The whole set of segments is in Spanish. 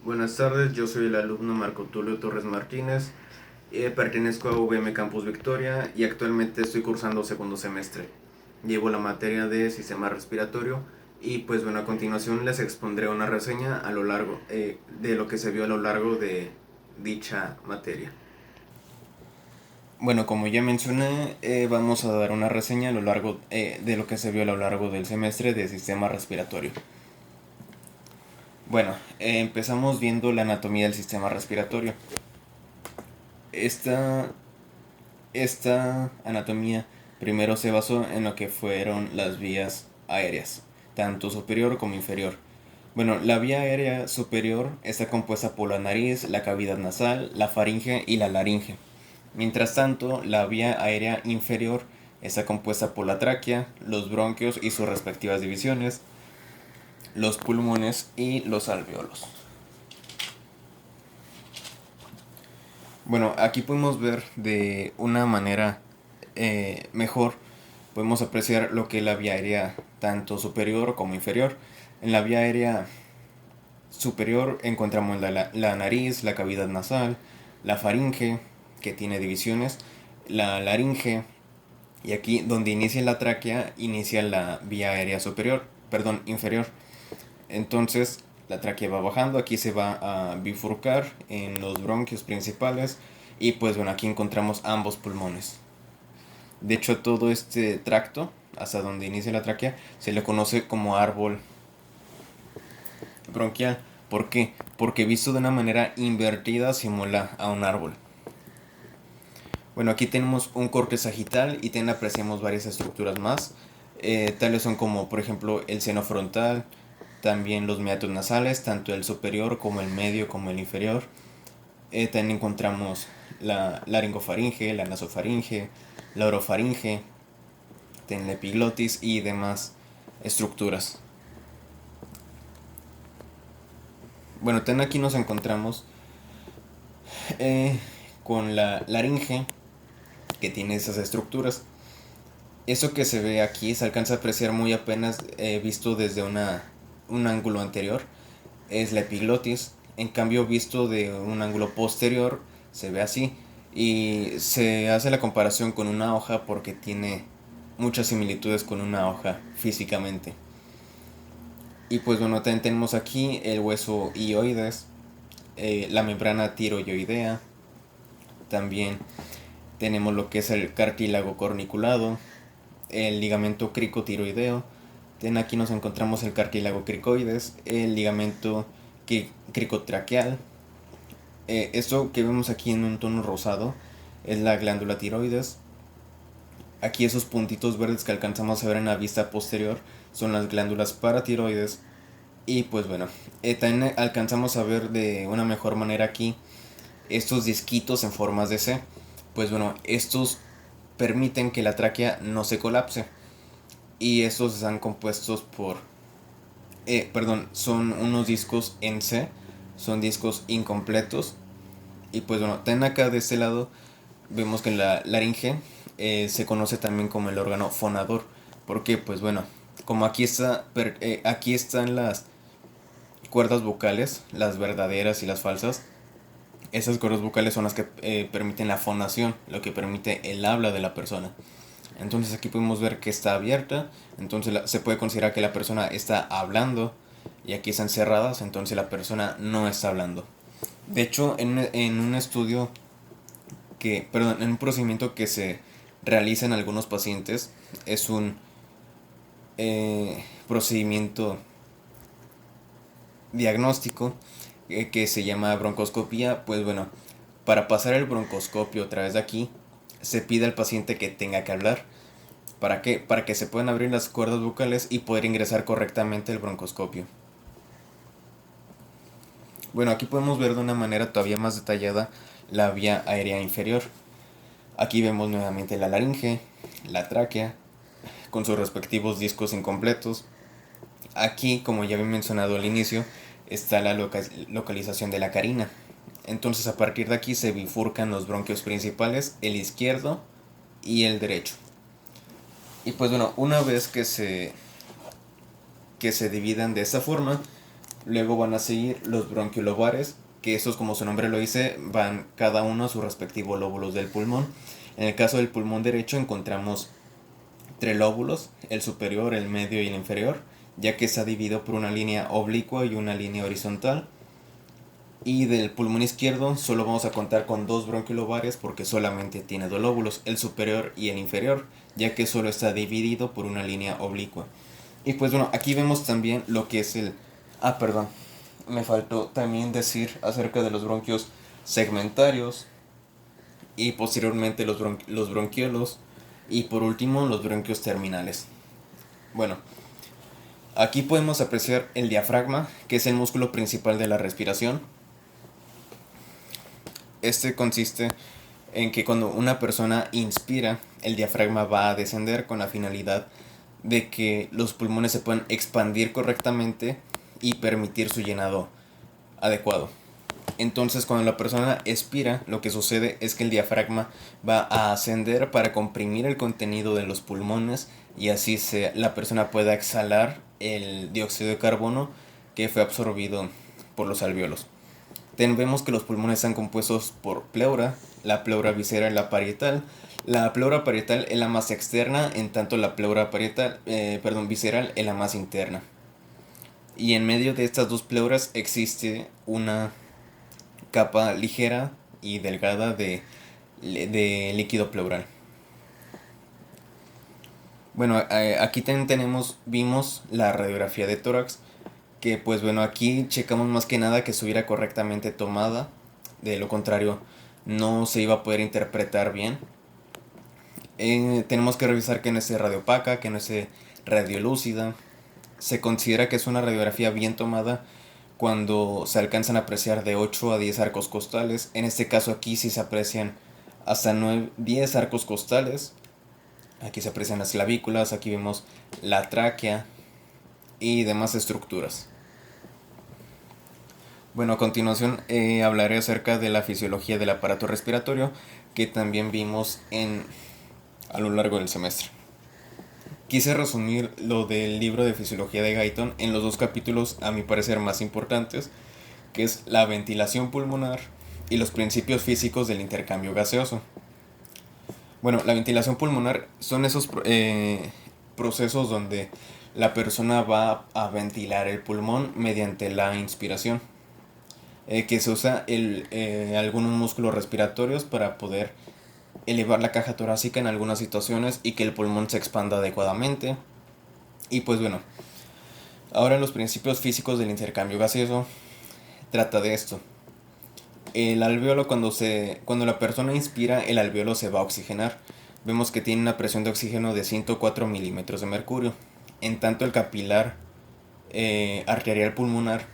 Buenas tardes, yo soy el alumno Marco Tulio Torres Martínez, pertenezco a UVM Campus Victoria y actualmente estoy cursando segundo semestre. Llevo la materia de sistema respiratorio y pues bueno, a continuación les expondré una reseña a lo largo de lo que se vio a lo largo de dicha materia. Bueno, como ya mencioné, vamos a dar una reseña a lo largo de lo que se vio a lo largo del semestre de sistema respiratorio. Bueno, empezamos viendo la anatomía del sistema respiratorio. Esta, esta anatomía primero se basó en lo que fueron las vías aéreas, tanto superior como inferior. Bueno, la vía aérea superior está compuesta por la nariz, la cavidad nasal, la faringe y la laringe. Mientras tanto, la vía aérea inferior está compuesta por la tráquea, los bronquios y sus respectivas divisiones, los pulmones y los alveolos. Bueno, aquí podemos ver de una manera mejor, podemos apreciar lo que es la vía aérea tanto superior como inferior. En la vía aérea superior encontramos la nariz, la cavidad nasal, la faringe, que tiene divisiones, la laringe, y aquí donde inicia la tráquea, inicia la vía aérea superior, perdón, inferior. Entonces la tráquea va bajando, aquí se va a bifurcar en los bronquios principales y pues bueno, aquí encontramos ambos pulmones. De hecho, todo este tracto, hasta donde inicia la tráquea, se le conoce como árbol bronquial. ¿Por qué? Porque visto de una manera invertida simula a un árbol. Bueno, aquí tenemos un corte sagital y también apreciamos varias estructuras más. Tales son como, por ejemplo, el seno frontal, también los meatos nasales, tanto el superior como el medio como el inferior. También encontramos la laringofaringe, la nasofaringe, la orofaringe, la epiglotis y demás estructuras. Bueno, también aquí nos encontramos eh, con la laringe, que tiene esas estructuras. Eso que se ve aquí se alcanza a apreciar muy apenas visto desde un ángulo anterior. Es la epiglotis. En cambio, visto de un ángulo posterior, se ve así. Y se hace la comparación con una hoja porque tiene muchas similitudes con una hoja físicamente. Y pues bueno, también tenemos aquí el hueso hioides, la membrana tiroidea. También tenemos lo que es el cartílago corniculado, el ligamento cricotiroideo. Aquí nos encontramos el cartílago cricoides, el ligamento cricotraqueal. Esto que vemos aquí en un tono rosado es la glándula tiroides. Aquí esos puntitos verdes que alcanzamos a ver en la vista posterior son las glándulas paratiroides. Y pues bueno, también alcanzamos a ver de una mejor manera aquí estos disquitos en formas de C. Pues bueno, estos permiten que la tráquea no se colapse. Y estos están compuestos por perdón, son unos discos en C, son discos incompletos. Y pues bueno, ten acá de este lado vemos que la laringe se conoce también como el órgano fonador. Porque pues bueno, como aquí están las cuerdas vocales, las verdaderas y las falsas. Esas cuerdas vocales son las que permiten la fonación, lo que permite el habla de la persona. Entonces aquí podemos ver que está abierta, entonces se puede considerar que la persona está hablando, y aquí están cerradas, entonces la persona no está hablando. De hecho, en un estudio perdón, en un procedimiento que se realiza en algunos pacientes, es un procedimiento diagnóstico que se llama broncoscopía. Pues bueno, para pasar el broncoscopio a través de aquí, se pide al paciente que tenga que hablar. ¿Para qué? Para que se puedan abrir las cuerdas vocales y poder ingresar correctamente el broncoscopio. Bueno, aquí podemos ver de una manera todavía más detallada la vía aérea inferior. Aquí vemos nuevamente la laringe, la tráquea, con sus respectivos discos incompletos. Aquí, como ya había mencionado al inicio, está la localización de la carina. Entonces, a partir de aquí se bifurcan los bronquios principales, el izquierdo y el derecho. Y pues bueno, una vez que se dividan de esta forma, Luego van a seguir los bronquiolobares, que esos, como su nombre lo dice, van cada uno a sus respectivos lóbulos del pulmón. En el caso del pulmón derecho encontramos tres lóbulos, el superior, el medio y el inferior, ya que está dividido por una línea oblicua y una línea horizontal. Y del pulmón izquierdo solo vamos a contar con dos bronquiolobares porque solamente tiene dos lóbulos, el superior y el inferior, ya que solo está dividido por una línea oblicua. Y pues bueno, aquí vemos también lo que es el... Ah, perdón, me faltó también decir acerca de los bronquios segmentarios y posteriormente los bronquiolos y por último los bronquios terminales. Bueno, aquí podemos apreciar el diafragma, que es el músculo principal de la respiración. Este consiste en que cuando una persona inspira, el diafragma va a descender con la finalidad de que los pulmones se puedan expandir correctamente y permitir su llenado adecuado. Entonces, cuando la persona expira, lo que sucede es que el diafragma va a ascender para comprimir el contenido de los pulmones y así la persona pueda exhalar el dióxido de carbono que fue absorbido por los alvéolos. Vemos que los pulmones están compuestos por pleura, la pleura visceral y la parietal. La pleura parietal es la más externa, en tanto la pleura visceral es la más interna. Y en medio de estas dos pleuras existe una capa ligera y delgada de líquido pleural. Bueno, aquí también vimos la radiografía de tórax, que pues bueno, aquí checamos más que nada que estuviera correctamente tomada, de lo contrario no se iba a poder interpretar bien. Tenemos que revisar que no esté radiopaca, que no esté radiolúcida. Se considera que es una radiografía bien tomada cuando se alcanzan a apreciar de 8 a 10 arcos costales. En este caso aquí sí se aprecian hasta 10 arcos costales. Aquí se aprecian las clavículas, aquí vemos la tráquea y demás estructuras. Bueno, a continuación hablaré acerca de la fisiología del aparato respiratorio, que también vimos a lo largo del semestre. Quise resumir lo del libro de fisiología de Guyton en los dos capítulos a mi parecer más importantes, que es la ventilación pulmonar y los principios físicos del intercambio gaseoso. Bueno, la ventilación pulmonar son esos procesos donde la persona va a ventilar el pulmón mediante la inspiración, que se usa algunos músculos respiratorios para poder elevar la caja torácica en algunas situaciones y que el pulmón se expanda adecuadamente. Y pues bueno, ahora los principios físicos del intercambio gaseoso trata de esto. El alvéolo, cuando la persona inspira, el alvéolo se va a oxigenar. Vemos que tiene una presión de oxígeno de 104 milímetros de mercurio. En tanto el capilar arterial pulmonar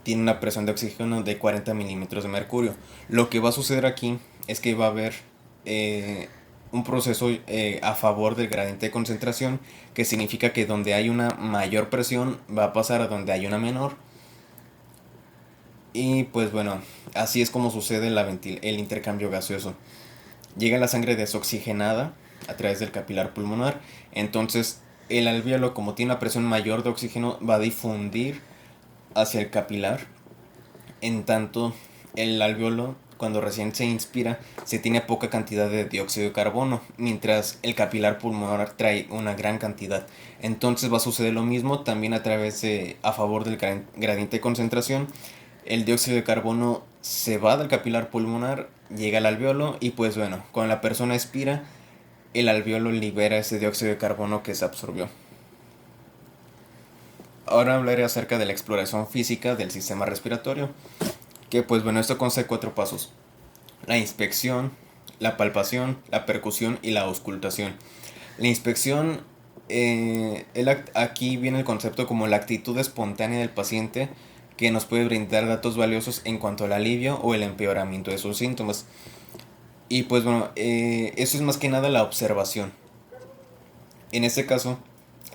tiene una presión de oxígeno de 40 milímetros de mercurio. Lo que va a suceder aquí es que va a haber un proceso a favor del gradiente de concentración, que significa que donde hay una mayor presión va a pasar a donde hay una menor. Y pues bueno, así es como sucede el intercambio gaseoso. Llega la sangre desoxigenada a través del capilar pulmonar, entonces el alvéolo, como tiene una presión mayor de oxígeno, va a difundir hacia el capilar. En tanto, el alvéolo, cuando recién se inspira, se tiene poca cantidad de dióxido de carbono, mientras el capilar pulmonar trae una gran cantidad. Entonces va a suceder lo mismo también a favor del gradiente de concentración. El dióxido de carbono se va del capilar pulmonar, llega al alvéolo y pues bueno, cuando la persona expira, el alvéolo libera ese dióxido de carbono que se absorbió. Ahora hablaré acerca de la exploración física del sistema respiratorio, que pues bueno, esto consta de 4 pasos: la inspección, la palpación, la percusión y la auscultación. La inspección, aquí viene el concepto como la actitud espontánea del paciente, que nos puede brindar datos valiosos en cuanto al alivio o el empeoramiento de sus síntomas. Y pues bueno, eso es más que nada la observación. En este caso,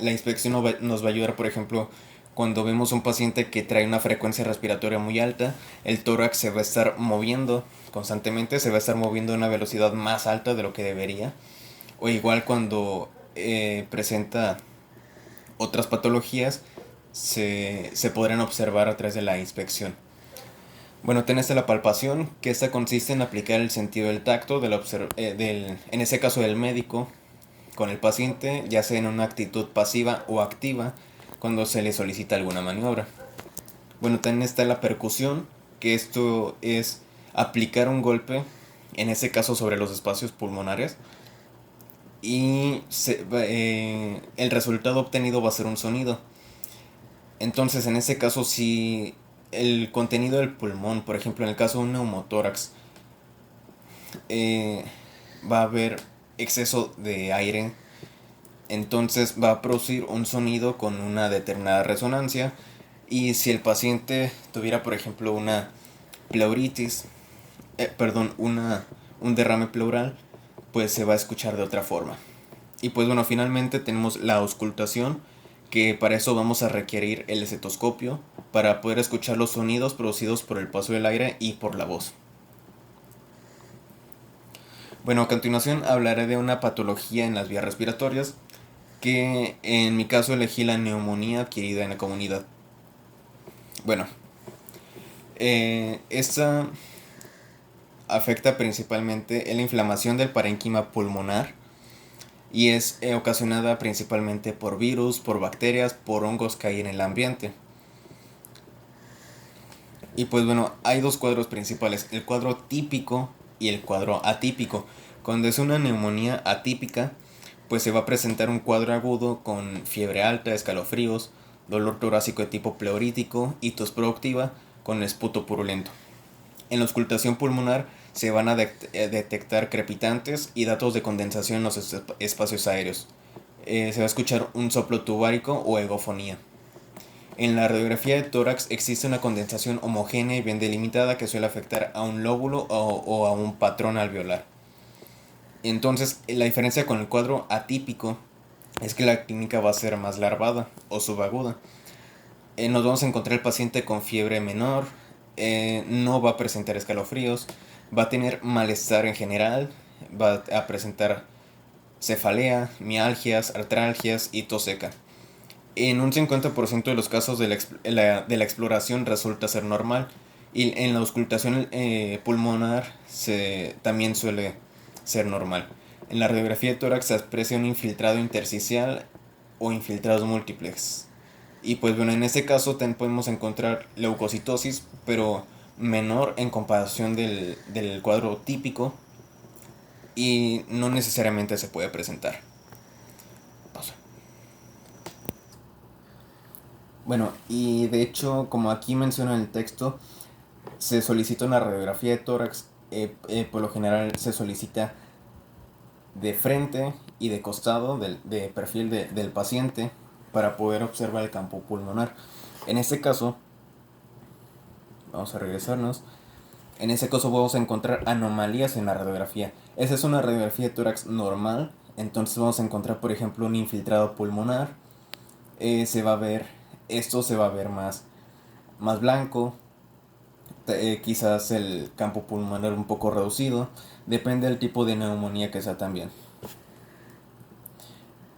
la inspección nos va a ayudar, por ejemplo, cuando vemos un paciente que trae una frecuencia respiratoria muy alta, el tórax se va a estar moviendo constantemente, se va a estar moviendo a una velocidad más alta de lo que debería. O igual cuando presenta otras patologías, se podrán observar a través de la inspección. Bueno, tenés la palpación, que esta consiste en aplicar el sentido del tacto en ese caso del médico, con el paciente, ya sea en una actitud pasiva o activa, cuando se le solicita alguna maniobra. Bueno, también está la percusión, que esto es aplicar un golpe, en ese caso sobre los espacios pulmonares, y el resultado obtenido va a ser un sonido. Entonces, en ese caso, si el contenido del pulmón, por ejemplo, en el caso de un neumotórax, eh, va a haber exceso de aire, entonces va a producir un sonido con una determinada resonancia. Y si el paciente tuviera, por ejemplo, una pleuritis, un derrame pleural, pues se va a escuchar de otra forma. Y pues bueno, finalmente tenemos la auscultación, que para eso vamos a requerir el estetoscopio para poder escuchar los sonidos producidos por el paso del aire y por la voz. Bueno, a continuación hablaré de una patología en las vías respiratorias, que en mi caso elegí la neumonía adquirida en la comunidad. Bueno, esta afecta principalmente en la inflamación del parénquima pulmonar y es ocasionada principalmente por virus, por bacterias, por hongos que hay en el ambiente. Y pues bueno, hay dos cuadros principales, el cuadro típico y el cuadro atípico. Cuando es una neumonía atípica, pues se va a presentar un cuadro agudo con fiebre alta, escalofríos, dolor torácico de tipo pleurítico y tos productiva con esputo purulento. En la auscultación pulmonar se van a detectar crepitantes y datos de condensación en los espacios aéreos. Se va a escuchar un soplo tubárico o egofonía. En la radiografía de tórax existe una condensación homogénea y bien delimitada que suele afectar a un lóbulo o a un patrón alveolar. Entonces, la diferencia con el cuadro atípico es que la clínica va a ser más larvada o subaguda. Nos vamos a encontrar el paciente con fiebre menor, no va a presentar escalofríos, va a tener malestar en general, va a presentar cefalea, mialgias, artralgias y tos seca. En un 50% de los casos de la exploración resulta ser normal, y en la auscultación pulmonar también suele ser normal. En la radiografía de tórax se aprecia un infiltrado intersticial o infiltrados múltiples. Y pues bueno, en este caso también podemos encontrar leucocitosis, pero menor en comparación del cuadro típico, y no necesariamente se puede presentar. Pausa. Bueno, y de hecho, como aquí menciona en el texto, se solicita una radiografía de tórax. Por lo general se solicita de frente y de costado, de perfil del paciente, para poder observar el campo pulmonar. En este caso, vamos a regresarnos. En ese caso vamos a encontrar anomalías en la radiografía. Esa es una radiografía de tórax normal. Entonces vamos a encontrar, por ejemplo, un infiltrado pulmonar. Esto se va a ver más blanco. Quizás el campo pulmonar un poco reducido. Depende del tipo de neumonía que sea también.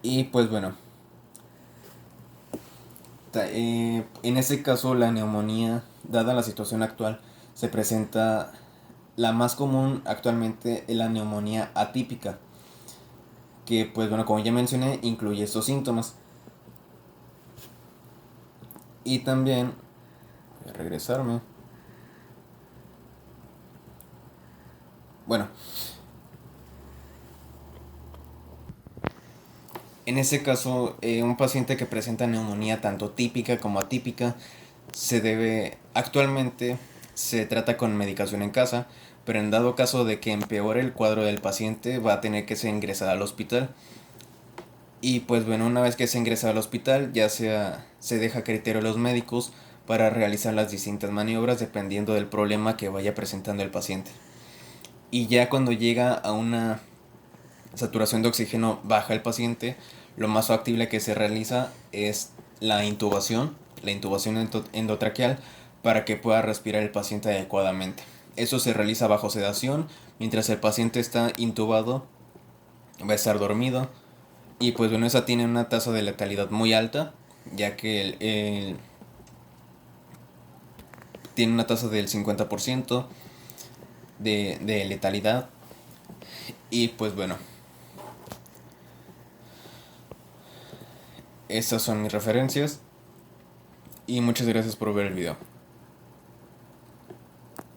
Y pues bueno, en ese caso la neumonía, dada la situación actual, se presenta. La más común actualmente es la neumonía atípica, que pues bueno, como ya mencioné, incluye estos síntomas. Y también, voy a regresarme. Bueno, en ese caso, un paciente que presenta neumonía tanto típica como atípica actualmente se trata con medicación en casa, pero en dado caso de que empeore el cuadro del paciente, va a tener que ser ingresado al hospital. Y pues bueno, una vez que se ingresa al hospital, se deja a criterio de los médicos para realizar las distintas maniobras dependiendo del problema que vaya presentando el paciente. Y ya cuando llega a una saturación de oxígeno baja el paciente, lo más factible que se realiza es la intubación endotraqueal, para que pueda respirar el paciente adecuadamente. Eso se realiza bajo sedación, mientras el paciente está intubado, va a estar dormido. Y pues bueno, esa tiene una tasa de letalidad muy alta, ya que tiene una tasa del 50% de letalidad. Y pues bueno, estas son mis referencias y muchas gracias por ver el video.